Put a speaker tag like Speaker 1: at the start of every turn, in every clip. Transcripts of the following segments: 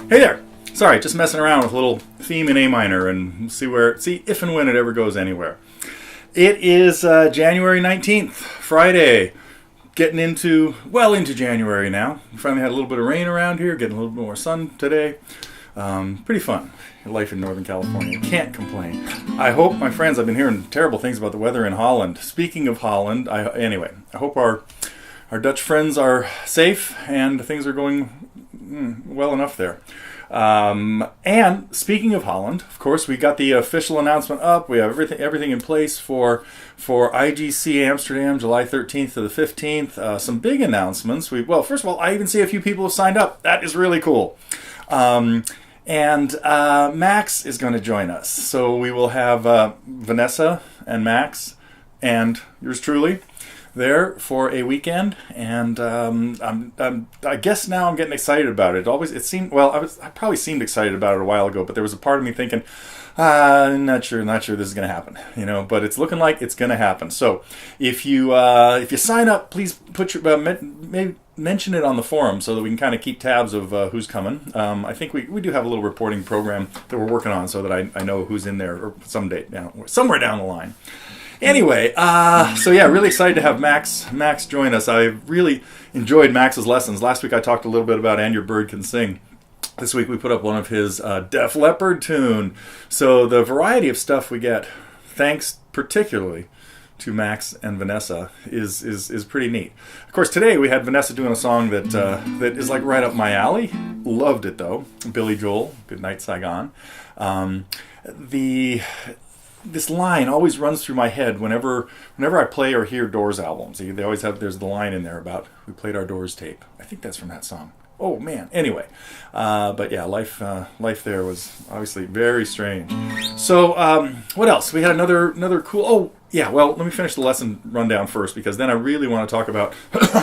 Speaker 1: Hey there. Sorry, just messing around with a little theme in A minor and see if and when it ever goes anywhere. It is January 19th, Friday. Getting into January now. We finally had a little bit of rain around here, getting a little bit more sun today. Pretty fun. Life in Northern California. Can't complain. I hope, my friends, I've been hearing terrible things about the weather in Holland. Speaking of Holland, I hope our Dutch friends are safe and things are going well enough there. And speaking of Holland, of course, we got the official announcement up. We have everything in place for IGC Amsterdam, July 13th to the 15th. Some big announcements. First of all, I even see a few people have signed up. That is really cool. And Max is going to join us. So we will have Vanessa and Max and yours truly there for a weekend, and I guess now I'm getting excited about it. I probably seemed excited about it a while ago, but there was a part of me thinking, not sure this is going to happen, but it's looking like it's going to happen. So if you sign up, please put your mention it on the forum so that we can kind of keep tabs of who's coming. I think we do have a little reporting program that we're working on so that I know who's in there or somewhere down the line. Anyway, really excited to have Max join us. I really enjoyed Max's lessons. Last week I talked a little bit about And Your Bird Can Sing. This week we put up one of his Def Leppard tune. So the variety of stuff we get, thanks particularly to Max and Vanessa, is pretty neat. Of course, today we had Vanessa doing a song that is like right up my alley. Loved it though. Billy Joel, Good Night Saigon. This line always runs through my head whenever I play or hear Doors albums. They always there's the line in there about we played our Doors tape. I think that's from that song. Oh man. Anyway, but yeah, life there was obviously very strange. So what else? We had another cool. Oh yeah. Well, let me finish the lesson rundown first because then I really want to talk about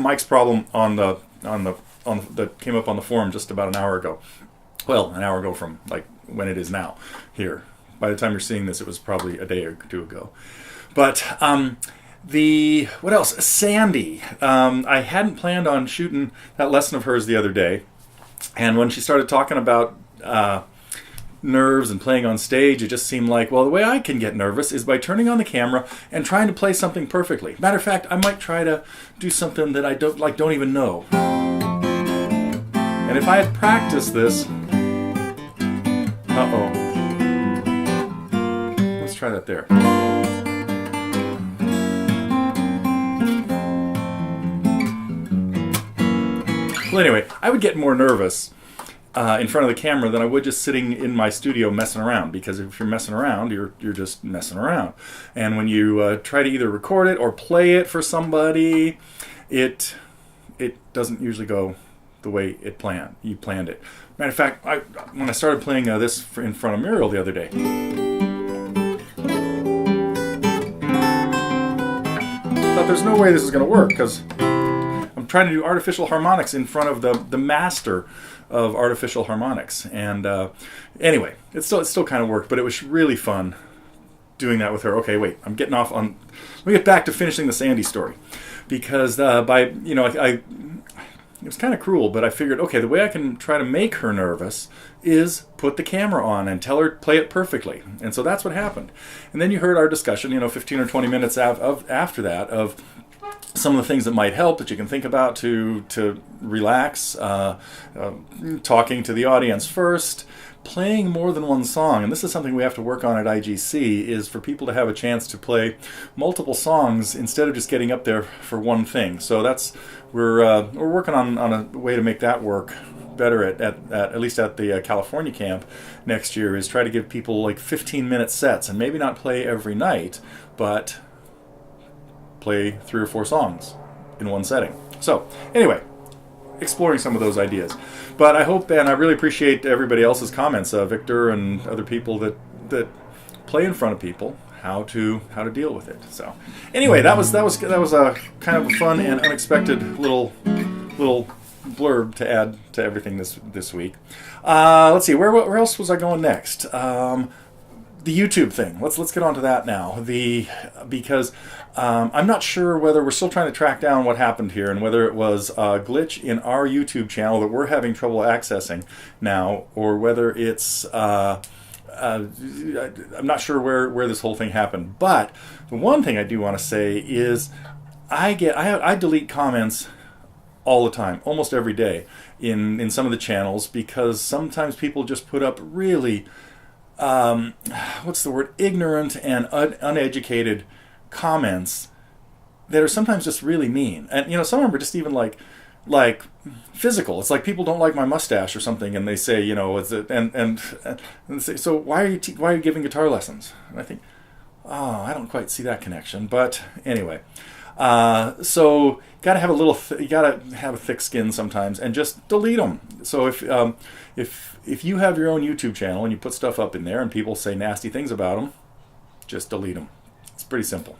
Speaker 1: Mike's problem that came up on the forum just about an hour ago. Well, an hour ago from like when it is now here. By the time you're seeing this, it was probably a day or two ago. But what else? Sandy. I hadn't planned on shooting that lesson of hers the other day. And when she started talking about nerves and playing on stage, it just seemed like, well, the way I can get nervous is by turning on the camera and trying to play something perfectly. Matter of fact, I might try to do something that I don't even know. And if I had practiced this... Uh-oh. Try that there. Well, anyway, I would get more nervous in front of the camera than I would just sitting in my studio messing around, because if you're messing around, you're just messing around. And when you try to either record it or play it for somebody, it doesn't usually go the way you planned it. Matter of fact, when I started playing this in front of Muriel the other day, there's no way this is going to work because I'm trying to do artificial harmonics in front of the master of artificial harmonics. And anyway, it still kind of worked, but it was really fun doing that with her. Okay, wait, I'm getting off on... Let me get back to finishing the Sandy story because it was kind of cruel, but I figured, okay, the way I can try to make her nervous is put the camera on and tell her to play it perfectly. And so that's what happened. And then you heard our discussion, 15 or 20 minutes after that of some of the things that might help that you can think about to relax, talking to the audience first, playing more than one song. And this is something we have to work on at IGC, is for people to have a chance to play multiple songs instead of just getting up there for one thing. So we're working on a way to make that work better at least at the California camp next year, is try to give people like 15-minute sets and maybe not play every night, but play 3 or 4 songs in one setting. So anyway, exploring some of those ideas. But I hope, and I really appreciate everybody else's comments, Victor and other people that play in front of people, how to deal with it. So anyway, that was a kind of a fun and unexpected little blurb to add to everything this week. Let's see, where else was I going next? the YouTube thing. Let's get on to that now. Because I'm not sure whether we're still trying to track down what happened here and whether it was a glitch in our YouTube channel that we're having trouble accessing now, or whether it's I'm not sure where this whole thing happened. But the one thing I do want to say is I delete comments all the time, almost every day, in some of the channels, because sometimes people just put up really ignorant and uneducated comments that are sometimes just really mean. And some of them are just even like physical. It's like people don't like my mustache or something, and they say, and they say, so why are you giving guitar lessons? And I think, I don't quite see that connection. But anyway, so gotta have you gotta have a thick skin sometimes, and just delete them. So if you have your own YouTube channel and you put stuff up in there and people say nasty things about them, just delete them. It's pretty simple.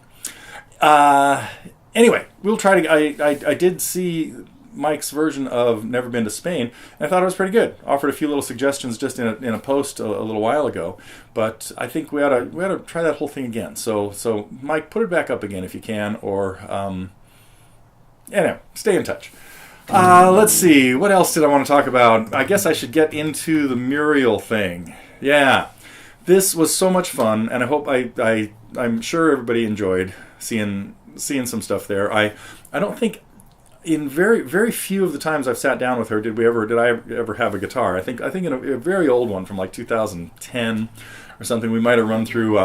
Speaker 1: Anyway, we'll try to. I did see Mike's version of Never Been to Spain, and I thought it was pretty good. Offered a few little suggestions just in a post a little while ago, but I think we ought to try that whole thing again. So Mike, put it back up again if you can, or anyway, stay in touch. Let's see, what else did I want to talk about? I guess I should get into the Muriel thing. Yeah, this was so much fun, and I hope I'm sure everybody enjoyed seeing some stuff there. I don't think in very, very few of the times I've sat down with her did I ever have a guitar. I think in a very old one from like 2010 or something, we might have run through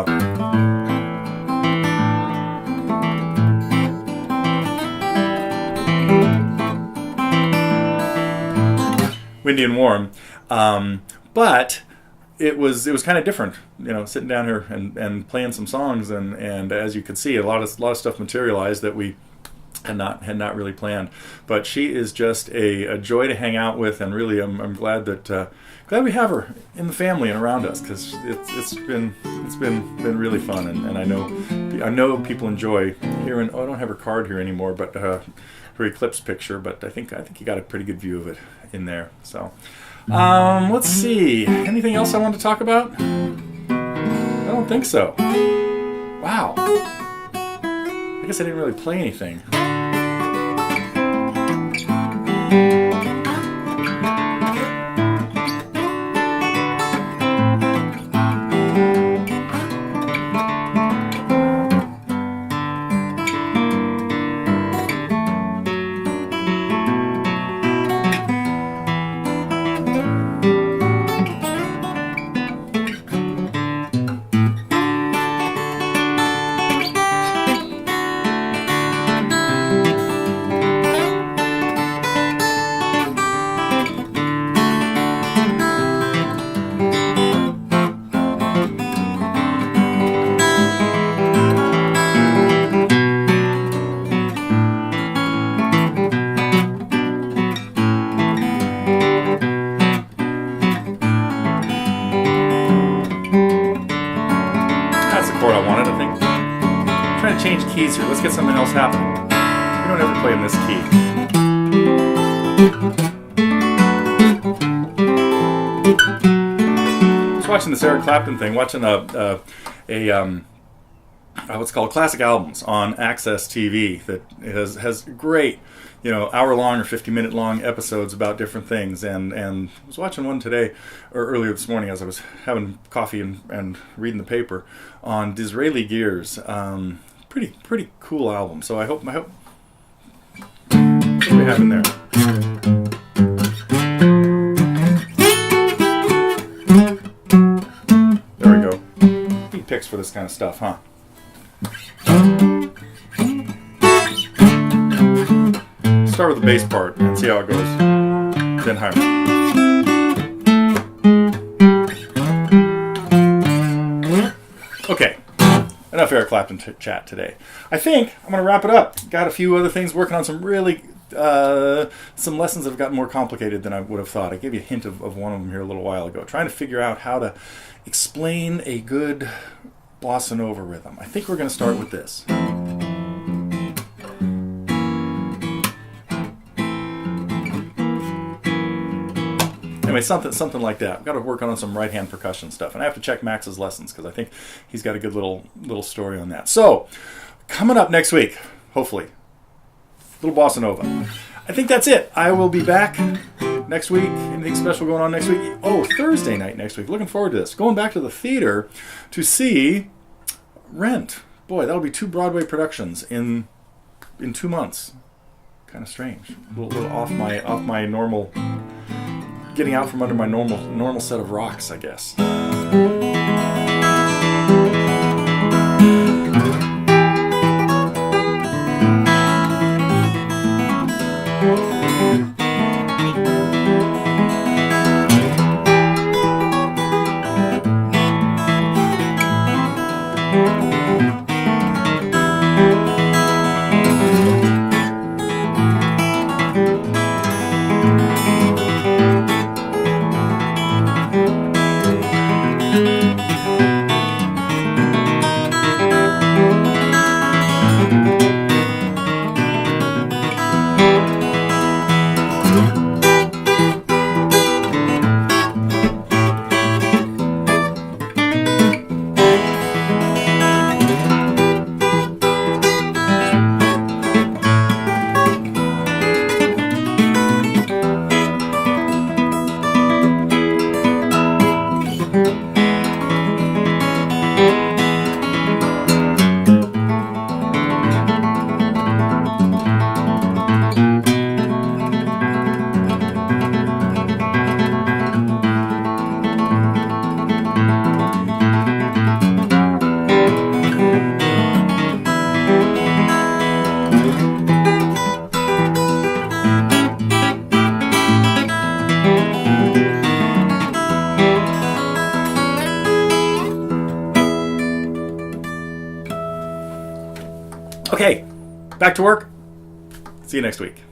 Speaker 1: Windy and Warm, but it was kind of different, sitting down here and playing some songs, and as you could see, a lot of stuff materialized that we had not really planned. But she is just a joy to hang out with, and really I'm glad we have her in the family and around us, because it's been really fun, and I know people enjoy hearing. I don't have her card here anymore, but her Eclipse picture, but I think you got a pretty good view of it in there. So let's see, anything else I want to talk about? I don't think so. Wow, I guess I didn't really play anything. Change keys here. Let's get something else happening. We don't ever play in this key. I was watching this Eric Clapton thing, watching what's called classic albums on Access TV that has great, hour-long or 50-minute-long episodes about different things. And I was watching one today, or earlier this morning, as I was having coffee and reading the paper, on Disraeli Gears. Pretty cool album. So I hope what do we have in there? There we go. He picks for this kind of stuff, huh? Start with the bass part and see how it goes. Then higher. Okay. Enough Eric Clapton chat today. I think I'm going to wrap it up. Got a few other things, working on some really some lessons that have gotten more complicated than I would have thought. I gave you a hint of one of them here a little while ago. Trying to figure out how to explain a good bossa nova rhythm. I think we're going to start with this. And Anyway, something like that. I've got to work on some right hand percussion stuff, and I have to check Max's lessons because I think he's got a good little story on that. So, coming up next week, hopefully, little bossa nova. I think that's it. I will be back next week. Anything special going on next week? Oh, Thursday night next week. Looking forward to this. Going back to the theater to see Rent. Boy, that'll be 2 Broadway productions in 2 months. Kind of strange. A little off my normal, getting out from under my normal set of rocks, I guess. Okay, back to work. See you next week.